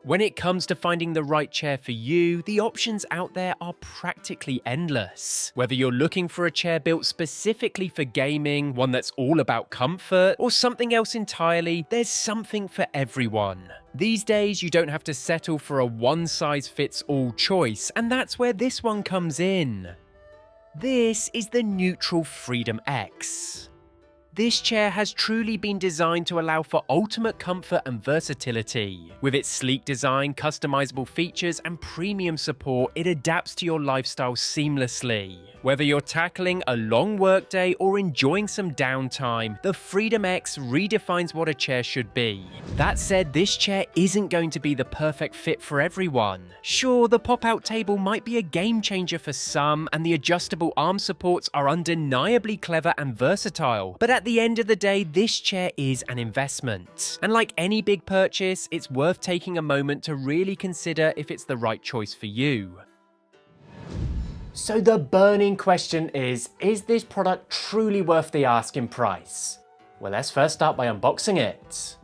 When it comes to finding the right chair for you, the options out there are practically endless. Whether you're looking for a chair built specifically for gaming, one that's all about comfort, or something else entirely, there's something for everyone. These days, you don't have to settle for a one-size-fits-all choice, and that's where this one comes in. This is the Newtral Freedom X. This chair has truly been designed to allow for ultimate comfort and versatility. With its sleek design, customizable features, and premium support, it adapts to your lifestyle seamlessly. Whether you're tackling a long workday or enjoying some downtime, the Freedom X redefines what a chair should be. That said, this chair isn't going to be the perfect fit for everyone. Sure, the pop-out table might be a game changer for some, and the adjustable arm supports are undeniably clever and versatile, but at the end of the day, this chair is an investment. And like any big purchase, it's worth taking a moment to really consider if it's the right choice for you. So the burning question is this product truly worth the asking price? Well, let's first start by unboxing it.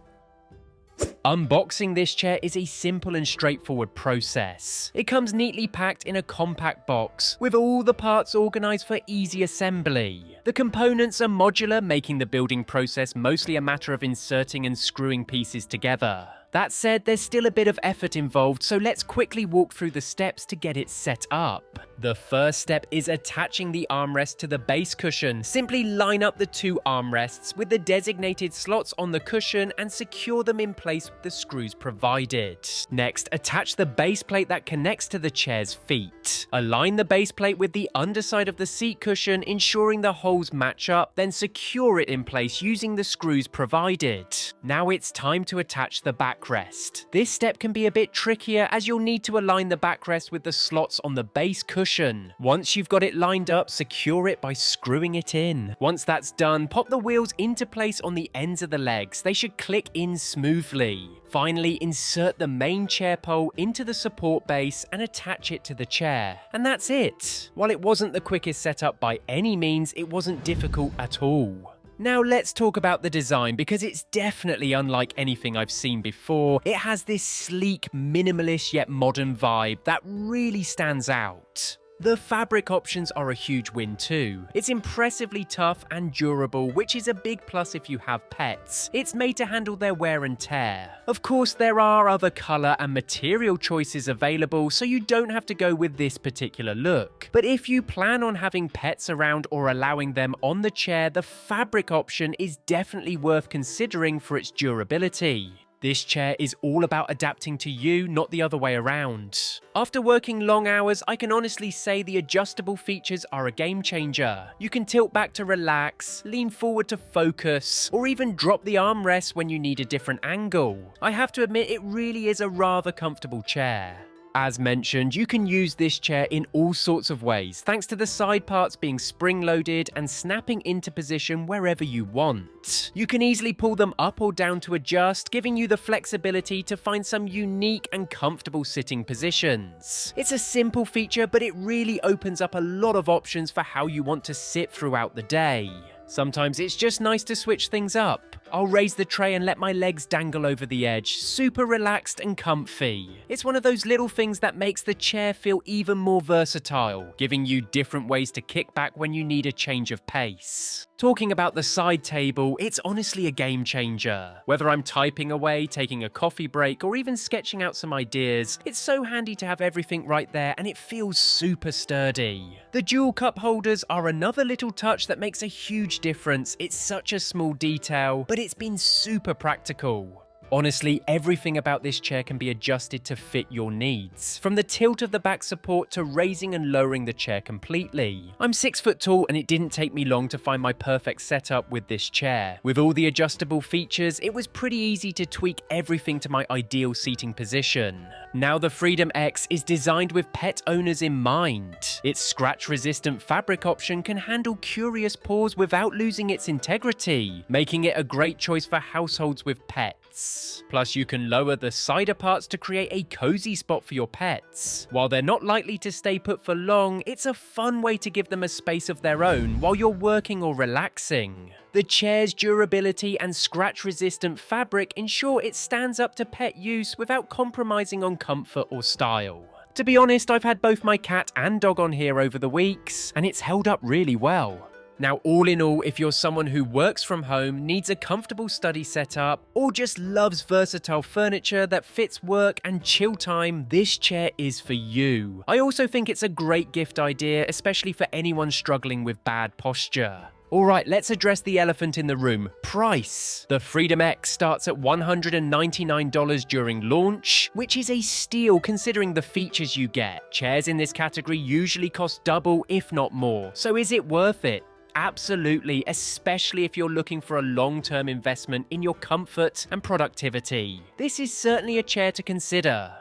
Unboxing this chair is a simple and straightforward process. It comes neatly packed in a compact box, with all the parts organized for easy assembly. The components are modular, making the building process mostly a matter of inserting and screwing pieces together. That said, there's still a bit of effort involved, so let's quickly walk through the steps to get it set up. The first step is attaching the armrest to the base cushion. Simply line up the two armrests with the designated slots on the cushion and secure them in place with the screws provided. Next, attach the base plate that connects to the chair's feet. Align the base plate with the underside of the seat cushion, ensuring the holes match up, then secure it in place using the screws provided. Now it's time to attach the backrest. This step can be a bit trickier as you'll need to align the backrest with the slots on the base cushion. Once you've got it lined up, secure it by screwing it in. Once that's done, pop the wheels into place on the ends of the legs. They should click in smoothly. Finally, insert the main chair pole into the support base and attach it to the chair. And that's it. While it wasn't the quickest setup by any means, it wasn't difficult at all. Now let's talk about the design, because it's definitely unlike anything I've seen before. It has this sleek, minimalist yet modern vibe that really stands out. The fabric options are a huge win too. It's impressively tough and durable, which is a big plus if you have pets. It's made to handle their wear and tear. Of course, there are other color and material choices available, so you don't have to go with this particular look. But if you plan on having pets around or allowing them on the chair, the fabric option is definitely worth considering for its durability. This chair is all about adapting to you, not the other way around. After working long hours, I can honestly say the adjustable features are a game changer. You can tilt back to relax, lean forward to focus, or even drop the armrest when you need a different angle. I have to admit, it really is a rather comfortable chair. As mentioned, you can use this chair in all sorts of ways, thanks to the side parts being spring-loaded and snapping into position wherever you want. You can easily pull them up or down to adjust, giving you the flexibility to find some unique and comfortable sitting positions. It's a simple feature, but it really opens up a lot of options for how you want to sit throughout the day. Sometimes it's just nice to switch things up. I'll raise the tray and let my legs dangle over the edge, super relaxed and comfy. It's one of those little things that makes the chair feel even more versatile, giving you different ways to kick back when you need a change of pace. Talking about the side table, it's honestly a game changer. Whether I'm typing away, taking a coffee break, or even sketching out some ideas, it's so handy to have everything right there, and it feels super sturdy. The dual cup holders are another little touch that makes a huge difference. It's such a small detail, but it's been super practical. Honestly, everything about this chair can be adjusted to fit your needs, from the tilt of the back support to raising and lowering the chair completely. I'm 6 foot tall, and it didn't take me long to find my perfect setup with this chair. With all the adjustable features, it was pretty easy to tweak everything to my ideal seating position. Now the Freedom X is designed with pet owners in mind. Its scratch-resistant fabric option can handle curious paws without losing its integrity, making it a great choice for households with pets. seats. Plus, you can lower the cider parts to create a cozy spot for your pets. While they're not likely to stay put for long, it's a fun way to give them a space of their own while you're working or relaxing. The chair's durability and scratch-resistant fabric ensure it stands up to pet use without compromising on comfort or style. To be honest, I've had both my cat and dog on here over the weeks, and it's held up really well. Now, all in all, if you're someone who works from home, needs a comfortable study setup, or just loves versatile furniture that fits work and chill time, this chair is for you. I also think it's a great gift idea, especially for anyone struggling with bad posture. Alright, let's address the elephant in the room. Price. The Freedom X starts at $199 during launch, which is a steal considering the features you get. Chairs in this category usually cost double, if not more. So is it worth it? Absolutely, especially if you're looking for a long-term investment in your comfort and productivity. This is certainly a chair to consider.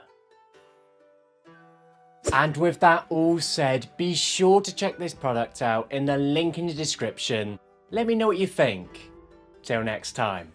And with that all said, be sure to check this product out in the link in the description. Let me know what you think. Till next time.